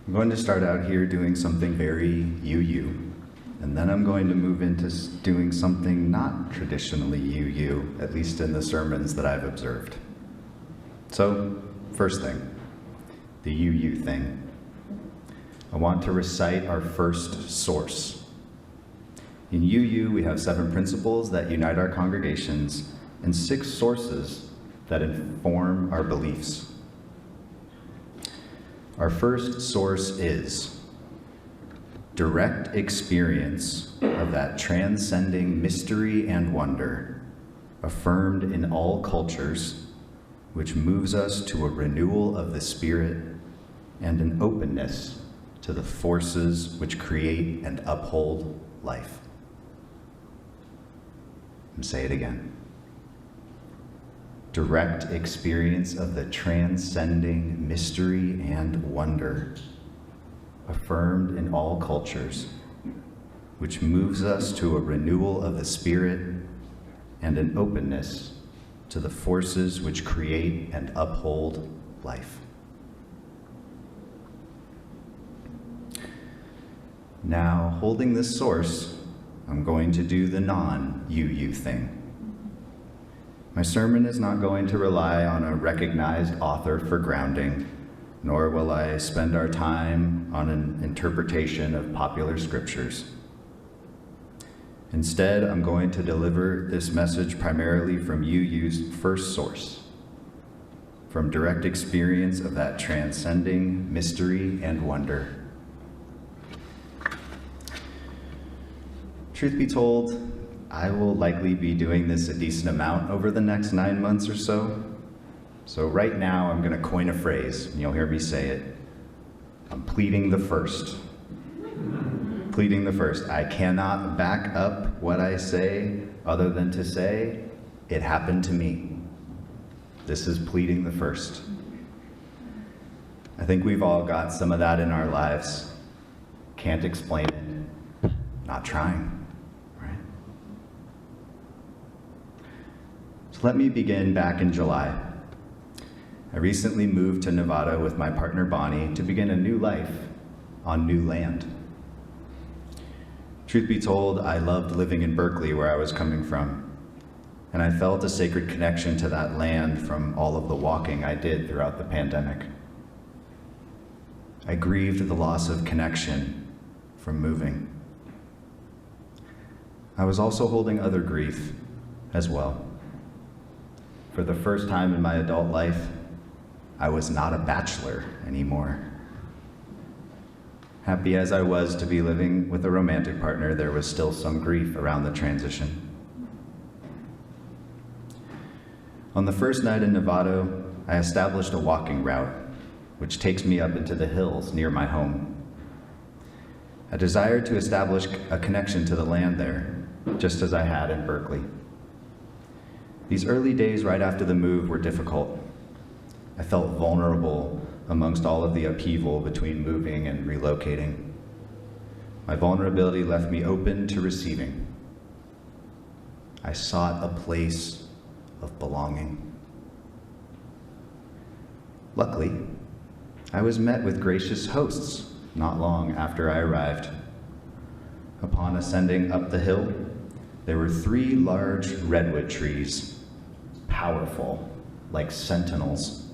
I'm going to start out here doing something very you, and then I'm going to move into doing something not traditionally you, at least in the sermons that I've observed. So, first thing, the you thing. I want to recite our first source. In UU, we have 7 principles that unite our congregations and 6 sources that inform our beliefs. Our first source is direct experience of that transcending mystery and wonder, affirmed in all cultures, which moves us to a renewal of the spirit and an openness to the forces which create and uphold life. And say it again. Direct experience of the transcending mystery and wonder, affirmed in all cultures, which moves us to a renewal of the spirit and an openness to the forces which create and uphold life. Now, holding this source, I'm going to do the non-UU thing. My sermon is not going to rely on a recognized author for grounding, nor will I spend our time on an interpretation of popular scriptures. Instead, I'm going to deliver this message primarily from UU's first source, from direct experience of that transcending mystery and wonder. Truth be told, I will likely be doing this a decent amount over the next 9 months or so. So right now, I'm going to coin a phrase, and you'll hear me say it. I'm pleading the first. Pleading the first. I cannot back up what I say other than to say, it happened to me. This is pleading the first. I think we've all got some of that in our lives. Can't explain it. Not trying. Let me begin back in July. I recently moved to Nevada with my partner Bonnie to begin a new life on new land. Truth be told, I loved living in Berkeley, where I was coming from, and I felt a sacred connection to that land from all of the walking I did throughout the pandemic. I grieved the loss of connection from moving. I was also holding other grief as well. For the first time in my adult life, I was not a bachelor anymore. Happy as I was to be living with a romantic partner, there was still some grief around the transition. On the first night in Nevada, I established a walking route, which takes me up into the hills near my home. I desired to establish a connection to the land there, just as I had in Berkeley. These early days right after the move were difficult. I felt vulnerable amongst all of the upheaval between moving and relocating. My vulnerability left me open to receiving. I sought a place of belonging. Luckily, I was met with gracious hosts not long after I arrived. Upon ascending up the hill, there were 3 large redwood trees, powerful, like sentinels.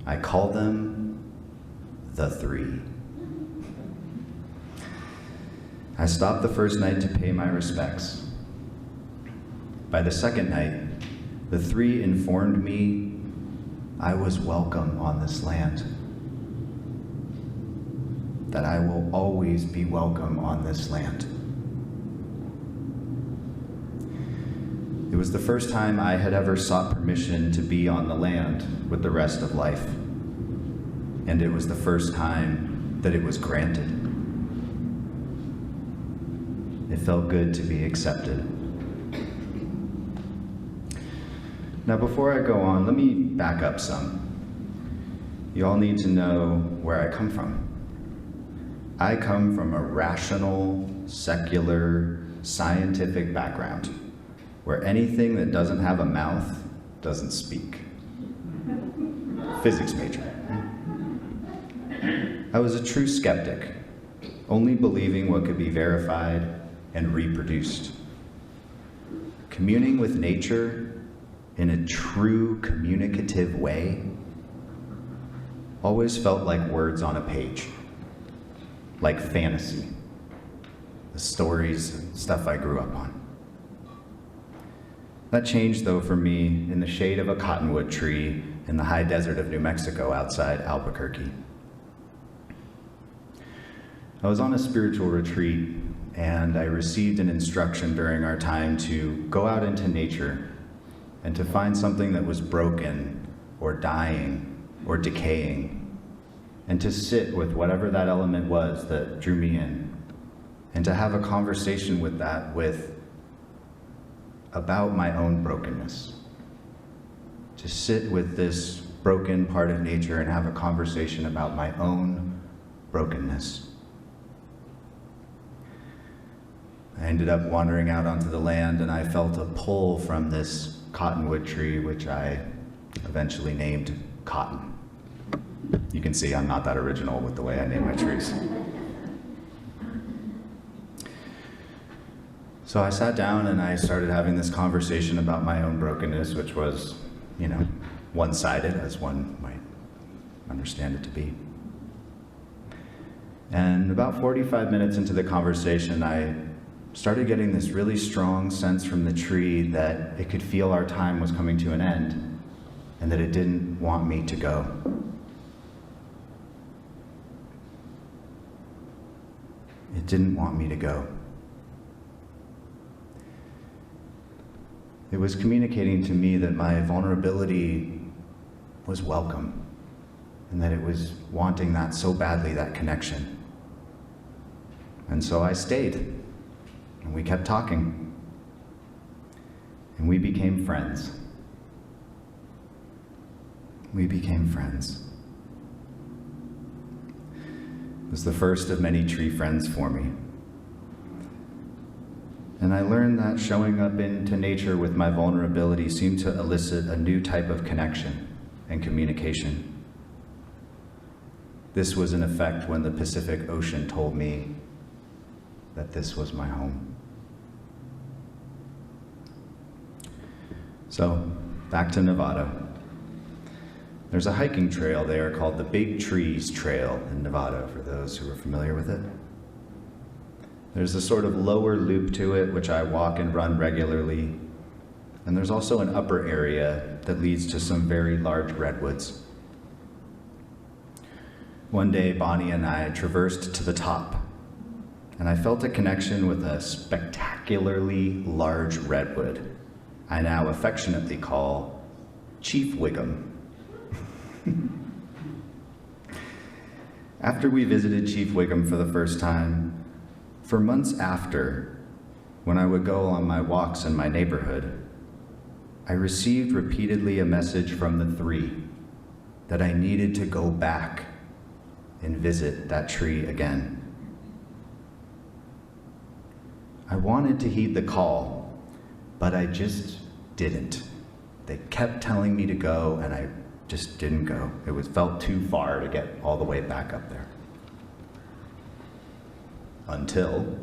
I call them the 3. I stopped the first night to pay my respects. By the second night, the 3 informed me I was welcome on this land, that I will always be welcome on this land. It was the first time I had ever sought permission to be on the land with the rest of life, and it was the first time that it was granted. It felt good to be accepted. Now, before I go on, let me back up some. You all need to know where I come from. I come from a rational, secular, scientific background, where anything that doesn't have a mouth doesn't speak. Physics major. I was a true skeptic, only believing what could be verified and reproduced. Communing with nature in a true communicative way always felt like words on a page, like fantasy, the stories and stuff I grew up on. That changed, though, for me in the shade of a cottonwood tree in the high desert of New Mexico outside Albuquerque. I was on a spiritual retreat, and I received an instruction during our time to go out into nature and to find something that was broken or dying or decaying, and to sit with whatever that element was that drew me in, and to have a conversation with that about my own brokenness. To sit with this broken part of nature and have a conversation about my own brokenness. I ended up wandering out onto the land, and I felt a pull from this cottonwood tree, which I eventually named Cotton. You can see I'm not that original with the way I name my trees. So I sat down and I started having this conversation about my own brokenness, which was, one-sided, as one might understand it to be. And about 45 minutes into the conversation, I started getting this really strong sense from the tree that it could feel our time was coming to an end, and that it didn't want me to go. It didn't want me to go. It was communicating to me that my vulnerability was welcome, and that it was wanting that so badly, that connection. And so I stayed, and we kept talking, and we became friends. We became friends. It was the first of many tree friends for me. And I learned that showing up into nature with my vulnerability seemed to elicit a new type of connection and communication. This was in effect when the Pacific Ocean told me that this was my home. So, back to Nevada. There's a hiking trail there called the Big Trees Trail in Nevada, for those who are familiar with it. There's a sort of lower loop to it, which I walk and run regularly. And there's also an upper area that leads to some very large redwoods. One day, Bonnie and I traversed to the top, and I felt a connection with a spectacularly large redwood I now affectionately call Chief Wiggum. After we visited Chief Wiggum for the first time, for months after, when I would go on my walks in my neighborhood, I received repeatedly a message from the three that I needed to go back and visit that tree again. I wanted to heed the call, but I just didn't. They kept telling me to go, and I just didn't go. It felt too far to get all the way back up there. Until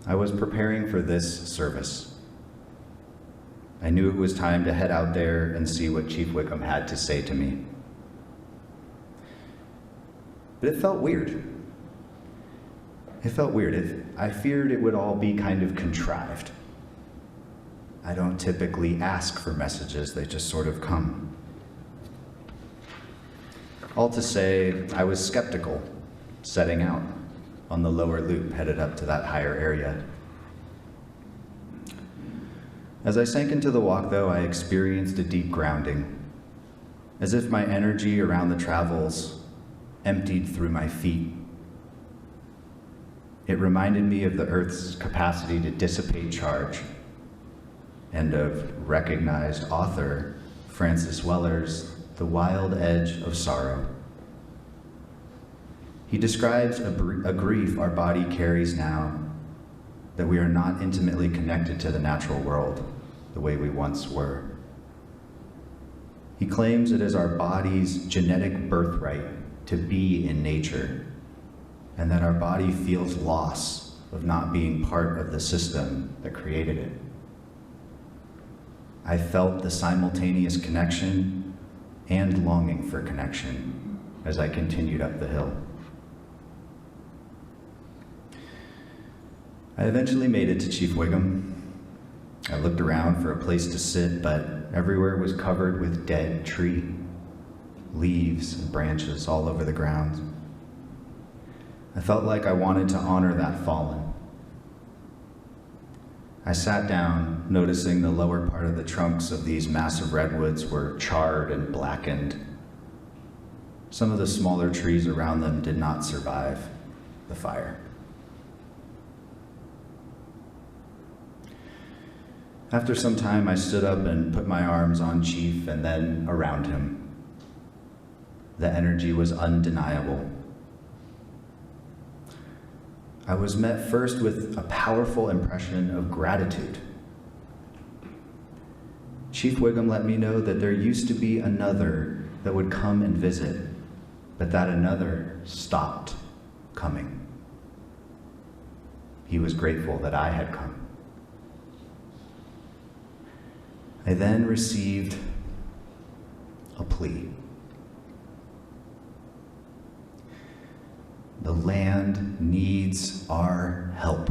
I was preparing for this service. I knew it was time to head out there and see what Chief Wiggum had to say to me. But it felt weird. It felt weird. I feared it would all be kind of contrived. I don't typically ask for messages, they just sort of come. All to say, I was skeptical, setting out on the lower loop headed up to that higher area. As I sank into the walk, though, I experienced a deep grounding, as if my energy around the travels emptied through my feet. It reminded me of the Earth's capacity to dissipate charge, and of recognized author Francis Weller's The Wild Edge of Sorrow. He describes a grief our body carries now, that we are not intimately connected to the natural world the way we once were. He claims it is our body's genetic birthright to be in nature, and that our body feels loss of not being part of the system that created it. I felt the simultaneous connection and longing for connection as I continued up the hill. I eventually made it to Chief Wiggum. I looked around for a place to sit, but everywhere was covered with dead tree, leaves and branches all over the ground. I felt like I wanted to honor that fallen. I sat down, noticing the lower part of the trunks of these massive redwoods were charred and blackened. Some of the smaller trees around them did not survive the fire. After some time, I stood up and put my arms on Chief and then around him. The energy was undeniable. I was met first with a powerful impression of gratitude. Chief Wiggum let me know that there used to be another that would come and visit, but that another stopped coming. He was grateful that I had come. I then received a plea. The land needs our help.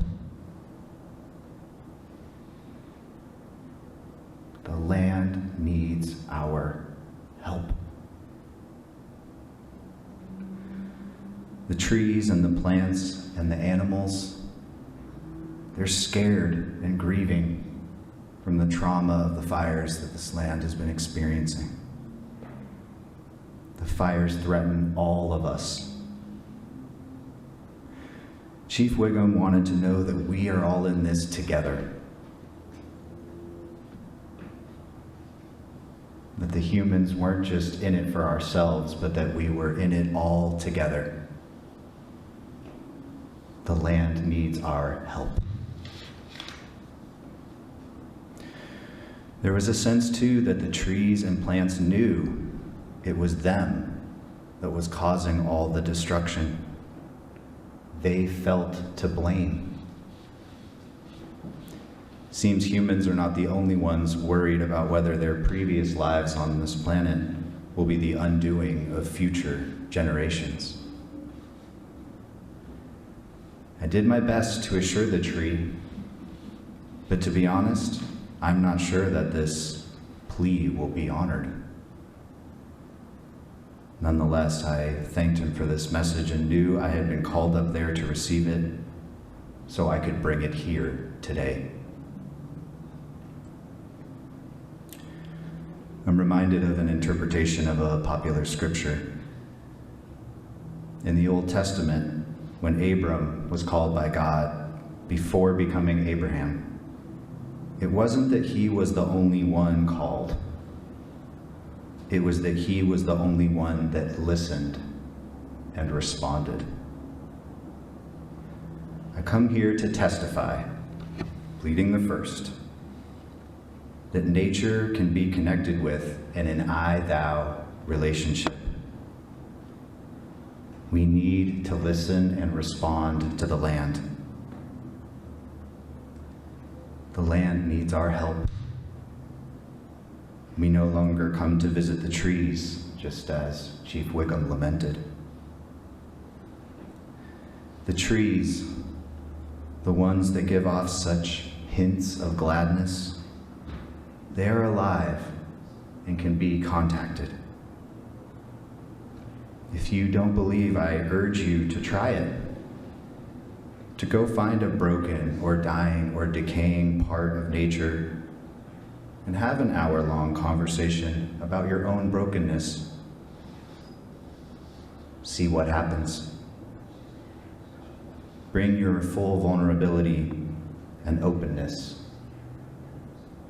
The land needs our help. The trees and the plants and the animals, they're scared and grieving from the trauma of the fires that this land has been experiencing. The fires threaten all of us. Chief Wiggum wanted to know that we are all in this together. That the humans weren't just in it for ourselves, but that we were in it all together. The land needs our help. There was a sense, too, that the trees and plants knew it was them that was causing all the destruction. They felt to blame. Seems humans are not the only ones worried about whether their previous lives on this planet will be the undoing of future generations. I did my best to assure the tree, but to be honest, I'm not sure that this plea will be honored. Nonetheless, I thanked him for this message and knew I had been called up there to receive it so I could bring it here today. I'm reminded of an interpretation of a popular scripture. In the Old Testament, when Abram was called by God before becoming Abraham, it wasn't that he was the only one called. It was that he was the only one that listened and responded. I come here to testify, pleading the first, that nature can be connected with in an I-thou relationship. We need to listen and respond to the land. The land needs our help. We no longer come to visit the trees, just as Chief Wiggum lamented. The trees, the ones that give off such hints of gladness, they are alive and can be contacted. If you don't believe, I urge you to try it. To go find a broken or dying or decaying part of nature and have an hour-long conversation about your own brokenness. See what happens. Bring your full vulnerability and openness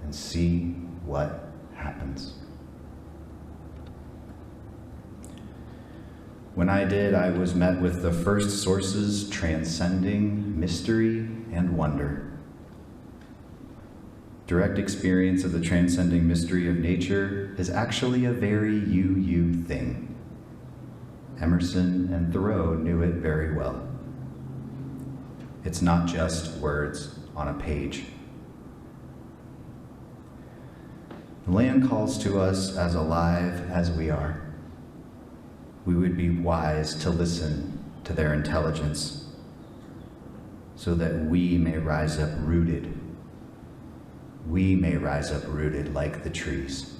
and see what happens. When I did, I was met with the first sources transcending mystery and wonder. Direct experience of the transcending mystery of nature is actually a very you thing. Emerson and Thoreau knew it very well. It's not just words on a page. The land calls to us as alive as we are. We would be wise to listen to their intelligence so that we may rise up rooted. We may rise up rooted like the trees.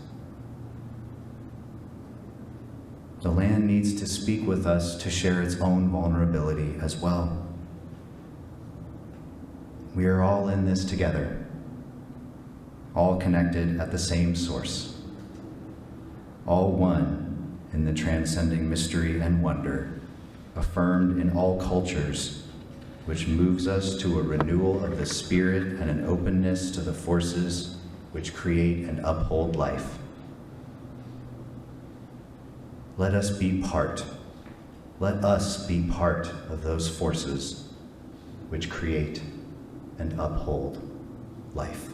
The land needs to speak with us to share its own vulnerability as well. We are all in this together, all connected at the same source, all one in the transcending mystery and wonder, affirmed in all cultures, which moves us to a renewal of the spirit and an openness to the forces which create and uphold life. Let us be part of those forces which create and uphold life.